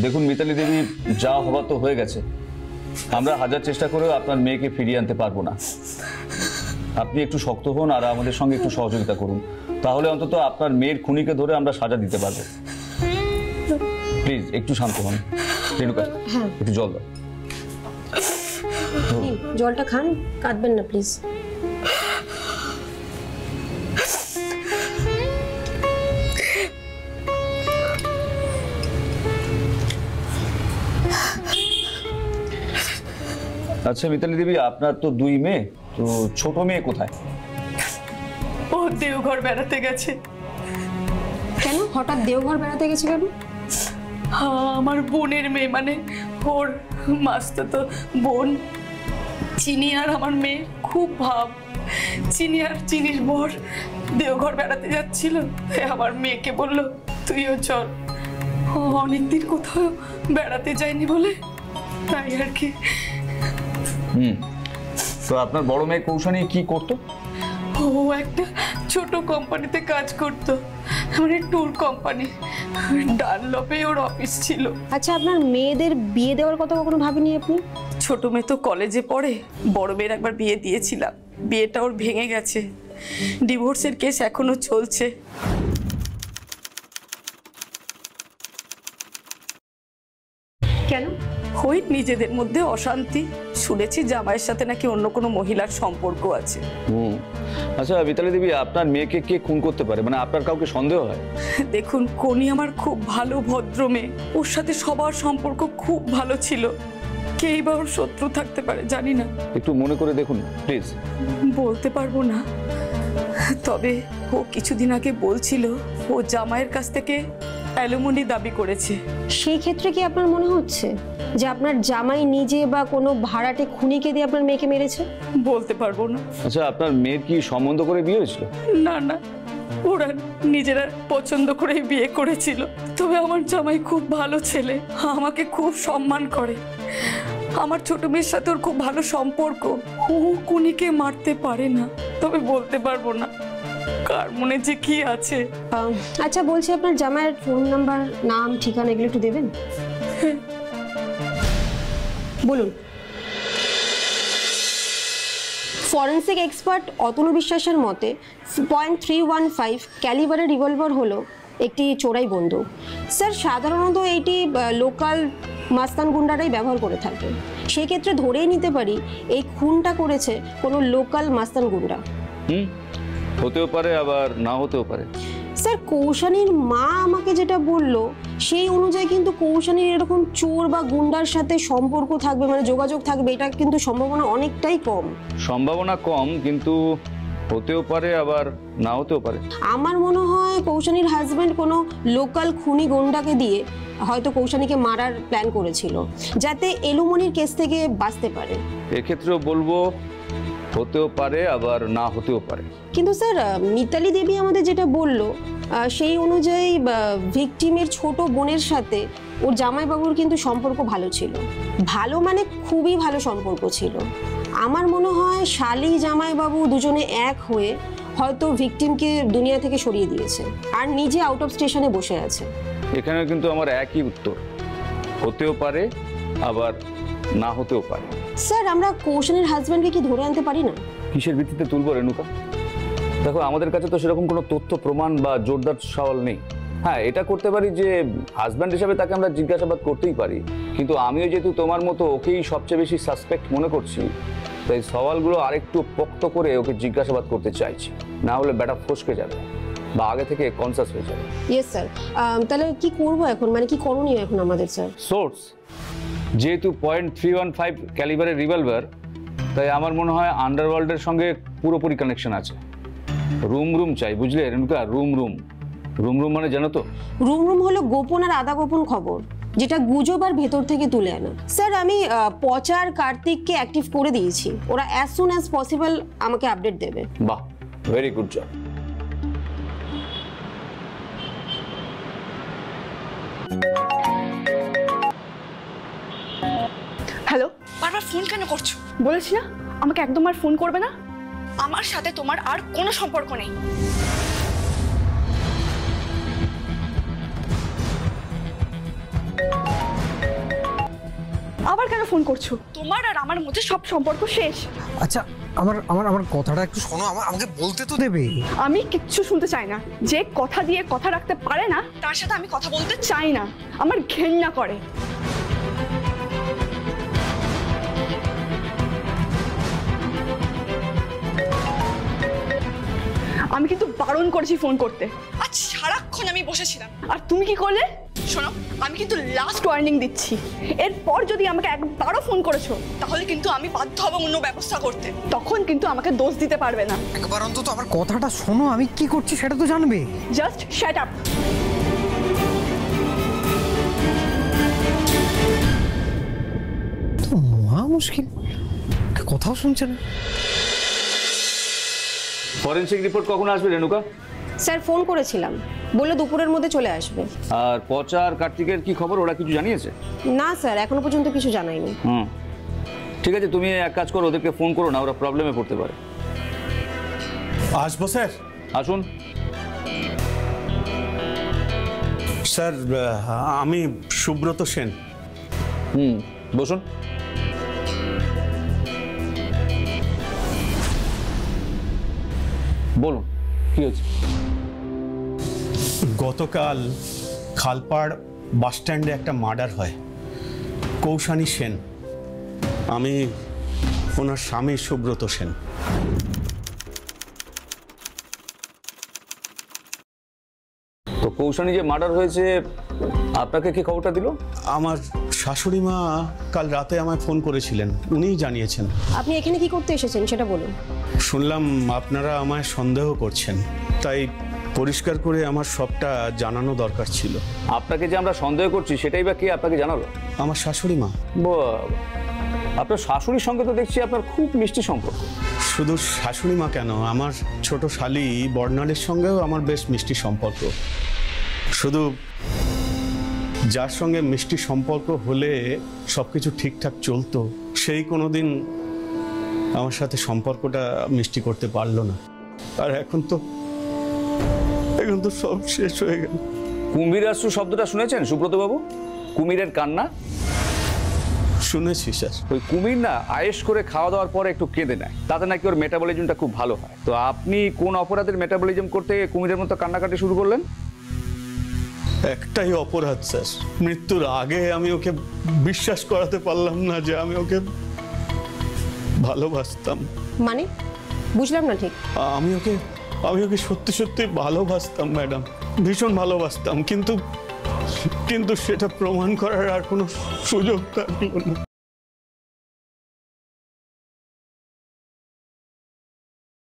দেখুন মিতালি দেবী, যা হবার তো হয়ে গেছে। আমরা হাজার চেষ্টা করেও আপনার মেয়েকে ফিরিয়ে আনতে পারবো না। আপনি একটু শক্ত হন আর আমাদের সঙ্গে একটু সহযোগিতা করুন, তাহলে অন্তত আপনার মেয়ের খুনিকে ধরে আমরা সাজা দিতে পারবো। প্লিজ একটু শান্ত হন। রেণুকা, একটু জল দাও। জলটা খান, কাঁদবেন না প্লিজ। আচ্ছা মিতালি দেবী, আপনার তো 2 মেয়ে, তো ছোট মেয়ে কোথায়? ও দেওঘর বেড়াতে গেছে। কেন হঠাৎ দেওঘর বেড়াতে গেছে কেন? আমার বোনের মেয়ে, মানে ওর মাস্তুতো বোন চিনি আর আমার মেয়ে খুব ভাব। চিনি আর চিনির বর দেওঘর বেড়াতে যাচ্ছিল, আমার মেয়েকে বলল তুইও চল। অনেকদিন কোথাও বেড়াতে যায়নি বলে, তাই আর কি। তো আপনার বড় মেয়ে কৌশানী কি করতো? ও একটা ছোট কোম্পানিতে কাজ করতো, মানে ট্যুর কোম্পানি। ডানলপে ওর অফিস ছিল। আচ্ছা, আপনার মেয়েদের বিয়ে দেওয়ার কথা কখনো ভাবেনি আপনি? ছোট মেয়ে তো কলেজে পড়ে, বড় মেয়ের একবার বিয়ে দিয়েছিলাম, বিয়েটা ওর ভেঙে গেছে। ডিভোর্সের কেস এখনো চলছে। কেন? ওই নিজেদের মধ্যে অশান্তি। শুনেছি জামাইয়ের সাথে নাকি অন্য কোনো মহিলার সম্পর্ক আছে। আচ্ছা মিতালি দেবী, আপনার মেয়েকে কে খুন করতে পারে? মানে আপনার কাউকে সন্দেহ হয়? দেখুন, কোনি আমার খুব ভালো ভদ্র মেয়ে, ওর সাথে সবার সম্পর্ক খুব ভালো ছিল। কেই বা ওর শত্রু থাকতে পারে জানি না। একটু মনে করে দেখুন প্লিজ। বলতে পারবো না, তবে ও কিছুদিন আগে বলছিল ও জামাইয়ের কাছ থেকে অ্যালুমিনি দাবি করেছে। সেই ক্ষেত্রে কি আপনার মনে হচ্ছে যে আপনার জামাই নিজে বা কোনো ভাড়াটে খুনিকে দিয়ে আপনার মেয়েকে মেরেছে? বলতে পারবো না। আচ্ছা, আপনার মেয়ের কি সম্বন্ধ করে বিয়ে হয়েছিল? না না, ওরা নিজেরা পছন্দ করেই বিয়ে করেছিল। তবে আমার জামাই খুব ভালো ছেলে, আমাকে খুব সম্মান করে। আমার ছোট মেয়ের সাথে ওর খুব ভালো সম্পর্ক। ও খুনিকে মারতে পারে না, তবে বলতে পারবো না কার মনে যে কি আছে। আচ্ছা বলছি, আপনার জামাইয়ের ফোন নাম্বার, নাম, ঠিকানা এগুলো একটু দেবেন? বলুন। ফরেন্সিক এক্সপার্ট অতনু বিশ্বাসের মতে .315 ক্যালিবারের রিভলভার হলো একটি চোরাই বন্দুক। স্যার, সাধারণত এইটি লোকাল মাস্তান গুন্ডারাই ব্যবহার করে থাকে। সেক্ষেত্রে ধরেই নিতে পারি এই খুনটা করেছে কোনো লোকাল মাস্তান গুন্ডা। হতেও পারে, আবার না হতেও পারে। স্যার, কৌশানীর মা আমাকে যেটা বলল সেই অনুযায়ী কিন্তু কৌশানীর এরকম চোর বা গুন্ডার সাথে সম্পর্ক থাকবে, মানে যোগাযোগ থাকবে, এটা কিন্তু সম্ভাবনা অনেকটাই কম। সম্ভাবনা কম, কিন্তু হতেও পারে আবার না হতেও পারে। আমার মনে হয় কৌশানীর হাজবেন্ড কোনো লোকাল খুনি গুন্ডাকে দিয়ে হয়তো কৌশানীকে মারার প্ল্যান করেছিল, যাতে এলুমনির কেস থেকে বাঁচতে পারে। এক্ষেত্রেও বলবো হতেও পারে আবার না হতেও পারে। কিন্তু স্যার, মিতালি দেবী আমাদের যেটা বলল সেই অনুযায়ী ভিকটিমের ছোট বোনের সাথে ওর জামাইবাবুর কিন্তু সম্পর্ক ভালো ছিল। ভালো মানে খুবই ভালো সম্পর্ক ছিল। আমার মনে হয় শালি জামাইবাবু দুজনে এক হয়ে হয়তো ভিকটিমকে দুনিয়া থেকে সরিয়ে দিয়েছে আর নিজে আউট অফ স্টেশনে বসে আছে। এখানে কিন্তু আমার একই উত্তর, হতেও পারে আবার না হতেও পারে। স্যার, আমরা কৌশানীর হাজব্যান্ডকে কি ধরে আনতে পারি না? কিসের ভিত্তিতে তুলবো রেণুকা? দেখো, আমাদের কাছে তো সেরকম কোনো তথ্য প্রমাণ বা জোরদার সওয়াল নেই। হ্যাঁ, এটা করতে পারি যে হাজব্যান্ড হিসেবে তাকে আমরা জিজ্ঞাসাবাদ করতেই পারি, কিন্তু আমিও যেহেতু তোমার মতো ওকেই সবচেয়ে বেশি সাসপেক্ট মনে করছি, তাই সওয়ালগুলো আরেকটু পোক্ত করে ওকে জিজ্ঞাসাবাদ করতে চাইছি। না হলে ব্যাটা ফসকে যাবে বা আগে থেকে কনসাস হয়ে যাবে। Yes sir. তাহলে কি করব এখন, মানে কি করণীয় এখন আমাদের স্যার? সোর্স যেহেতু .315 ক্যালিবারের রিভলভার, তাই আমার মনে হয় আন্ডারওয়ার্ল্ডের সঙ্গে পুরোপুরি কানেকশন আছে। রুম চাই, বুঝলে রেণুকা? রুম মানে জানো তো? রুম হলো গোপন আর আধা গোপন খবর, যেটা গুজব আর ভেতর থেকে তুলে আনা। স্যার, আমি পচা আর কার্তিককে অ্যাক্টিভ করে দিয়েছি, ওরা অ্যাজ সুন অ্যাজ পসিবল আমাকে আপডেট দেবে। বাহ, ভেরি গুড জব। হ্যালো, বারবার ফোন কেন করছো? বলেছি না আমাকে একদম আর ফোন করবে না। আমার সাথে তোমার আর কোনো সম্পর্ক নেই। আবার কেন ফোন করছো? তোমার আর আমার মধ্যে সব সম্পর্ক শেষ। আচ্ছা আমার আমার আমার কথাটা একটু শোনো, আমাকে বলতে তো দেবে। আমি কিচ্ছু শুনতে চাই না। যে কথা দিয়ে কথা রাখতে পারে না তার সাথে আমি কথা বলতে চাই না। আমার ঘেন্না করে। আমি কিন্তু বারণ করেছি ফোন করতে। আজ সারাক্ষণ আমি বসেছিলাম, আর তুমি কি করলে? শোনো, আমি কিন্তু লাস্ট ওয়ার্নিং দিচ্ছি, এরপর যদি আমাকে একবারও ফোন করেছো তাহলে কিন্তু আমি বাধ্য হব অন্য ব্যবস্থা করতে। তখন কিন্তু আমাকে দোষ দিতে পারবে না। একবার অন্তত আমার কথাটা শোনো, আমি কি করছি সেটা তো জানবে। Just shut up. তো মহা মুশকিল, কথাও শুনছে না। ফরেনসিক রিপোর্ট কখন আসবে রেণুকা? স্যার ফোন করেছিলাম, বললো দুপুরের মধ্যে চলে আসবে। আর পচা আর কার্তিকের কি খবর, ওরা কিছু জানিয়েছে? না স্যার, এখনো পর্যন্ত কিছু জানায়নি। ঠিক আছে, তুমি এক কাজ করো, ওদেরকে ফোন করো না, ওরা প্রবলেমে পড়তে পারে। আসবো স্যার? আসুন। স্যার আমি সুব্রত সেন। বসুন। বলুন কি হয়েছে? গতকাল খালপাড় বাস স্ট্যান্ডে একটা মার্ডার হয়। কৌশানী সেন, আমি ওনার স্বামী সুব্রত সেন। তো কৌশানী যে মার্ডার হয়েছে, আপনাকে কি খবরটা দিল? আমার শাশুড়ি মা কাল রাতে আমায় ফোন করেছিলেন, উনিই জানিয়েছেন। আপনি এখানে কি করতে এসেছেন সেটা বলুন। শুনলাম আপনারা আমায় সন্দেহ করছেন, তাই পরিষ্কার করে আমার সবটা জানানো দরকার ছিল। আপনাকে যে আমরা সন্দেহ করছি সেটাই বা কে আপনাকে জানালো? আমার শাশুড়ি মা। আপনার শাশুড়ির সঙ্গে তো দেখছি আপনার খুব মিষ্টি সম্পর্ক। শুধু শাশুড়ি মা কেন, আমার ছোট শালি বর্ণালীর সঙ্গেও আমার বেশ মিষ্টি সম্পর্ক। শুধু যার সঙ্গে মিষ্টি সম্পর্ক হলে সবকিছু ঠিকঠাক চলতো, সেই কোনোদিন আমার সাথে সম্পর্কটা মিষ্টি করতে পারলো না। আর এখন তো সব শেষ হয়ে গেল। কুম্ভীরাশ্রু শব্দটা শুনেছেন সুব্রত বাবু? কুমিরের কান্না। শুনেছি স্যার। ওই কুমির না আয়েশ করে খাওয়া দাওয়ার পরে একটু কেঁদে নেয়, তাতে নাকি ওর মেটাবলিজমটা খুব ভালো হয়। তো আপনি কোন অপরাধের মেটাবলিজম করতে কুমিরের মতো কান্নাকাটি শুরু করলেন? একটাই অপরাধ স্যার, মৃত্যুর আগে আমি ওকে বিশ্বাস করাতে পারলাম না যে আমি ওকে ভালোবাসতাম। মানে বুঝলাম না ঠিক। আমি ওকে সত্যি সত্যি ভালোবাসতাম ম্যাডাম, ভীষণ ভালোবাসতাম, কিন্তু সেটা প্রমাণ করার আর কোনো সুযোগ থাকলো না।